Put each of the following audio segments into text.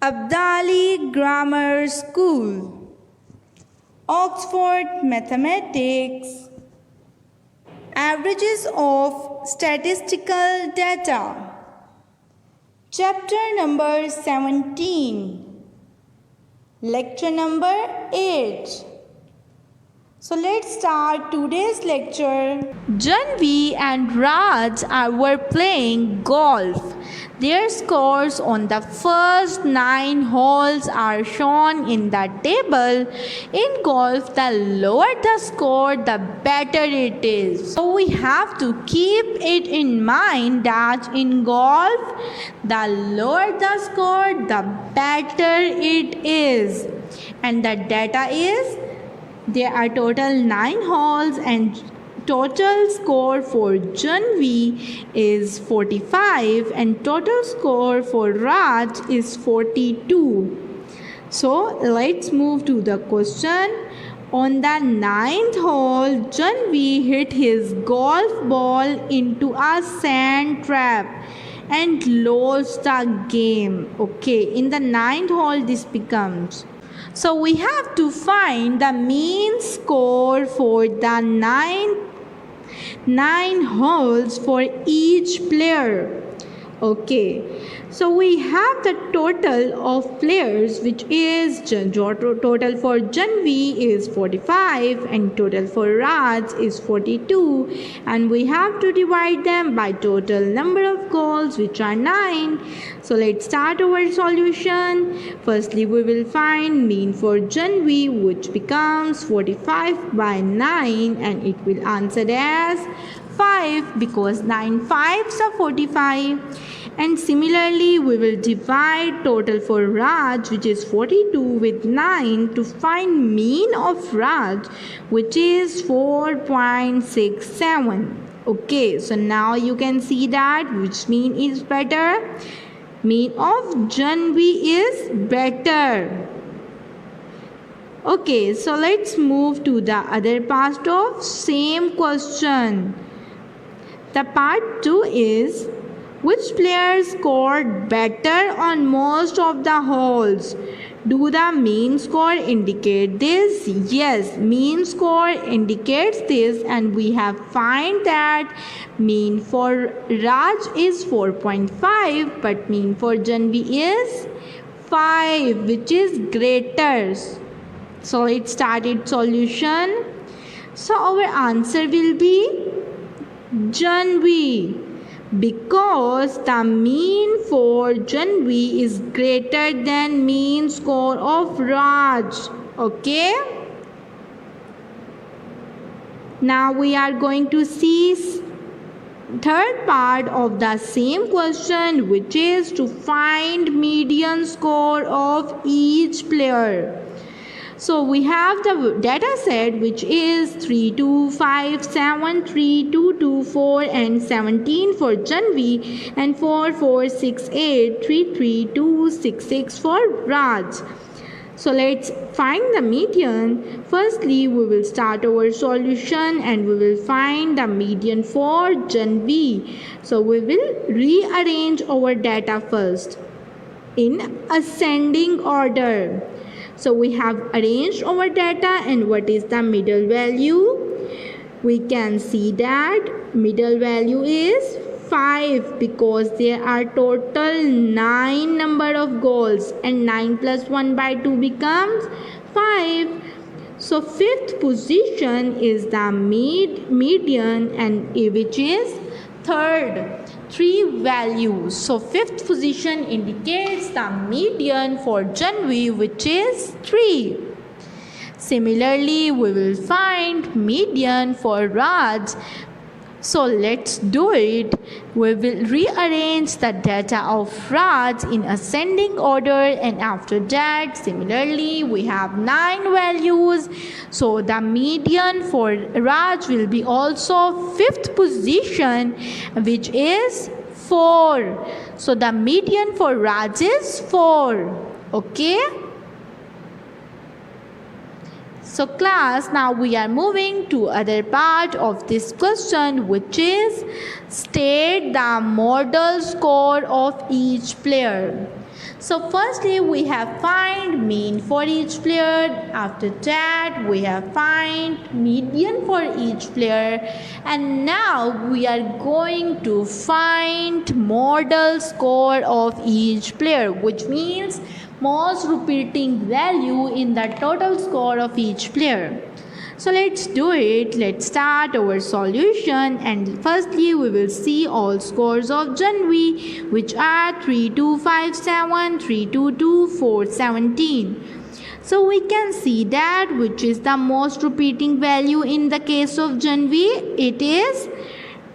Abdali Grammar School, Oxford Mathematics, Averages of Statistical Data, Chapter number 17, Lecture number 8. So let's start today's lecture. Janvi and Raj were playing golf. Their scores on the first 9 holes are shown in the table. In golf, the lower the score, the better it is. So we have to keep it in mind that in golf, the lower the score, the better it is. And the data is, there are total 9 holes and total score for Janvi is 45 and total score for Raj is 42. So let's move to the question. On the 9th hole, Janvi hit his golf ball into a sand trap and lost the game. Okay, in the 9th hole this becomes. So we have to find the mean score for the 9 holes for each player. Okay, so we have the total of players, which is total for Janvi is 45 and total for Raj is 42, and we have to divide them by total number of goals, which are 9. So let's start our solution. Firstly, we will find mean for Janvi, which becomes 45 by 9, and it will answer as 5 because 9 5s are 45. And similarly, we will divide total for Raj, which is 42, with 9 to find mean of Raj, which is 4.67. Okay, so now you can see that which mean is better. Mean of Janvi is better. Okay, so let's move to the other part of same question. The part 2 is, which player scored better on most of the holes? Do the mean score indicate this? Yes, mean score indicates this, and we have find that mean for Raj is 4.5, but mean for Janvi is 5, which is greater. So let's start its solution. So our answer will be Janvi, because the mean for Janvi is greater than mean score of Raj. Okay, now we are going to see third part of the same question, which is to find median score of each player. So we have the data set, which is 3, 2, 5, 7, 3, 2, 2, 4 and 17 for Janvi, and 4, 4, 6, 8, 3, 3, 2, 6, 6 for Raj. So let's find the median. Firstly, we will start our solution and we will find the median for Janvi. So we will rearrange our data first in ascending order. So we have arranged our data, and what is the middle value? We can see that middle value is 5 because there are total 9 number of goals, and 9 plus 1 by 2 becomes 5. So fifth position is the median, and which is third. 3 values. So fifth position indicates the median for Janvi, which is 3. Similarly, we will find median for Raj. So let's do it. We will rearrange the data of Raj in ascending order, and after that, similarly, we have 9 values. So the median for Raj will be also fifth position, which is 4. So the median for Raj is 4. Okay. So class, now we are moving to other part of this question, which is state the model score of each player. So firstly we have find mean for each player. After that we have find median for each player, and now we are going to find model score of each player, which means most repeating value in the total score of each player. So let's do it. Let's start our solution, and firstly we will see all scores of Janvi, which are 3257, 322, 417. So we can see that which is the most repeating value in the case of Janvi. It is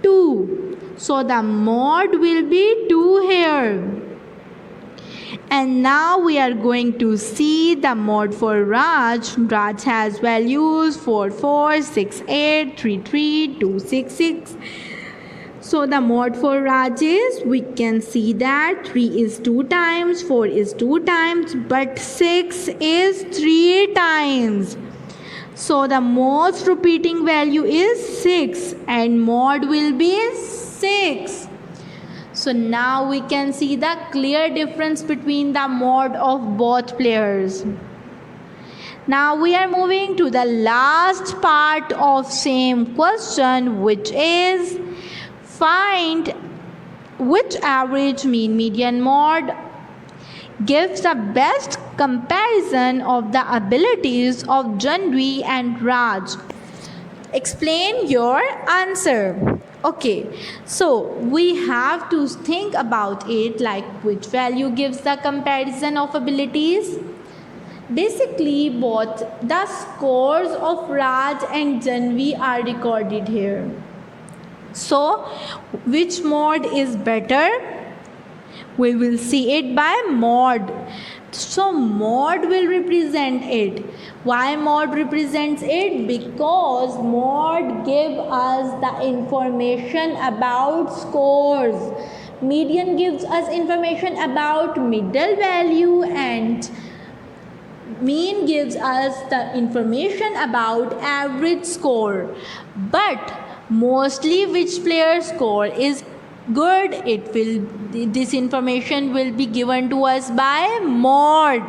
2. So the mod will be 2 here. And now we are going to see the mod for Raj. Raj has values 4, 6, 8, 3, 3, 2, 6, 6. So the mod for Raj is, we can see that 3 is 2 times, 4 is 2 times, but 6 is 3 times. So the most repeating value is 6 and mod will be 6. So now we can see the clear difference between the mod of both players. Now we are moving to the last part of same question, which is find which average, mean, median, mod gives the best comparison of the abilities of Janvi and Raj. Explain your answer. Okay, so we have to think about it, like which value gives the comparison of abilities. Basically both the scores of Raj and Janvi are recorded here. So which mod is better? We will see it by mod. So mod will represent it. Why mod represents it? Because mod give us the information about scores. Median gives us information about middle value, and mean gives us the information about average score. But mostly which player score is good, this information will be given to us by mod,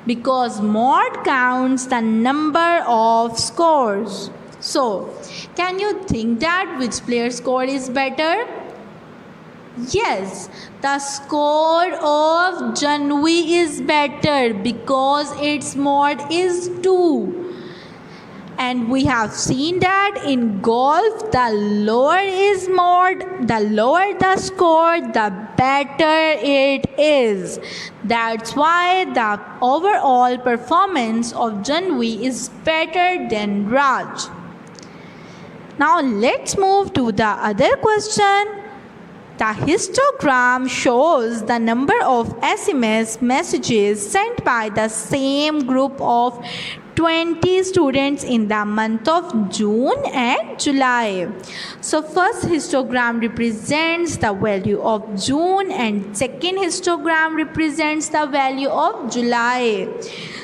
because mod counts the number of scores. So can you think that which player score is better? Yes, the score of Janvi is better because its mod is 2. And we have seen that in golf, the lower is mod, the lower the score, the better it is. That's why the overall performance of Janvi is better than Raj. Now let's move to the other question. The histogram shows the number of SMS messages sent by the same group of 20 students in the month of June and July. So first histogram represents the value of June and second histogram represents the value of July.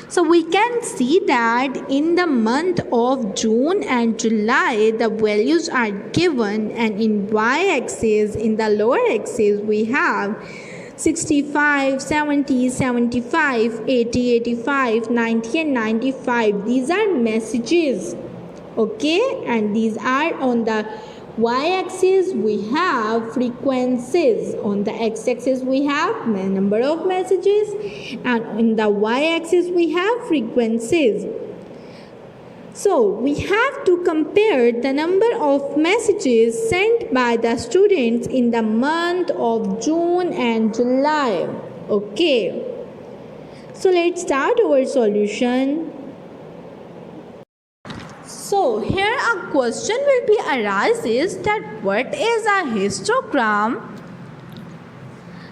So we can see that in the month of June and July the values are given, and in y-axis, in the lower axis, we have 65, 70, 75, 80, 85, 90 and 95. These are messages, okay, and these are on the y-axis we have frequencies, on the x-axis we have number of messages, and in the y-axis we have frequencies. So we have to compare the number of messages sent by the students in the month of June and July. Okay, so let's start our solution. So here a question will be arises that what is a histogram?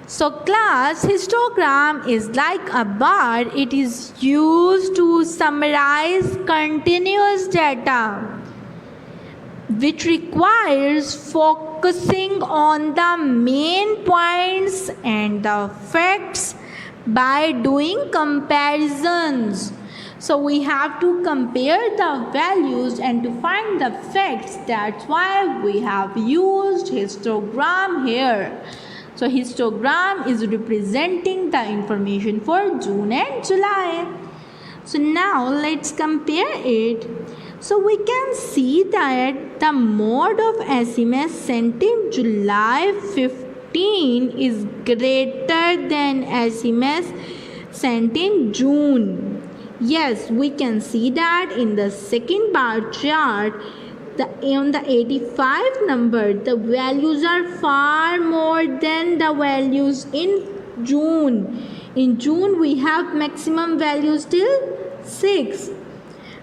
So class, histogram is like a bar. It is used to summarize continuous data, which requires focusing on the main points and the facts by doing comparisons. So we have to compare the values and to find the facts. That's why we have used histogram here. So histogram is representing the information for June and July. So now let's compare it. So we can see that the mode of SMS sent in July 15 is greater than SMS sent in June. Yes, we can see that in the second bar chart. On the 85 number, the values are far more than the values in June. In June, we have maximum values till 6.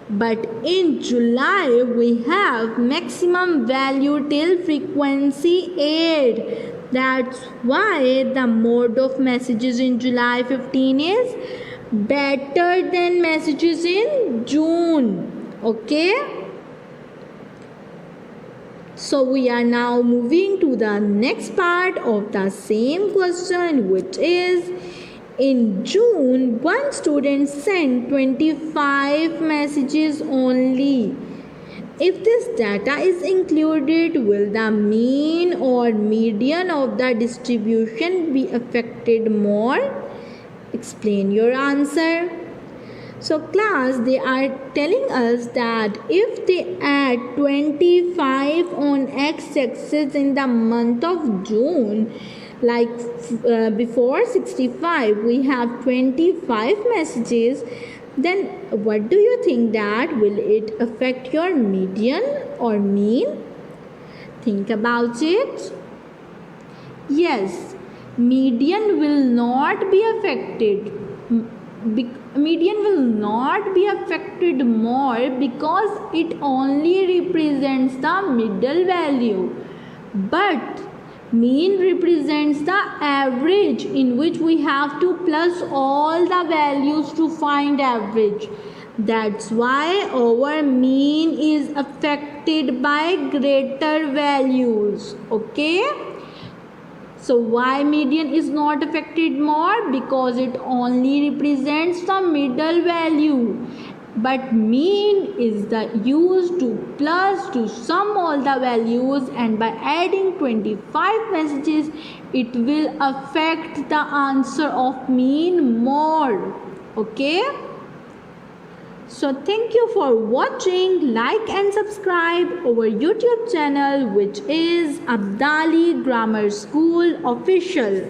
But in July, we have maximum value till frequency 8. That's why the mode of messages in July 15 is better than messages in June. Okay? So we are now moving to the next part of the same question, which is in June, one student sent 25 messages only. If this data is included, will the mean or median of the distribution be affected more? Explain your answer. So class, they are telling us that if they add 25 on x-axis in the month of June, like before 65 we have 25 messages, then what do you think, that will it affect your median or mean? Think about it. Yes, median will not be affected. Median will not be affected more because it only represents the middle value, but mean represents the average, in which we have to plus all the values to find average. That's why our mean is affected by greater values. Okay? So why median is not affected more? Because it only represents the middle value. But mean is used to plus to sum all the values, and by adding 25 messages, it will affect the answer of mean more. Okay? So thank you for watching. Like and subscribe our YouTube channel, which is Abdali Grammar School Official.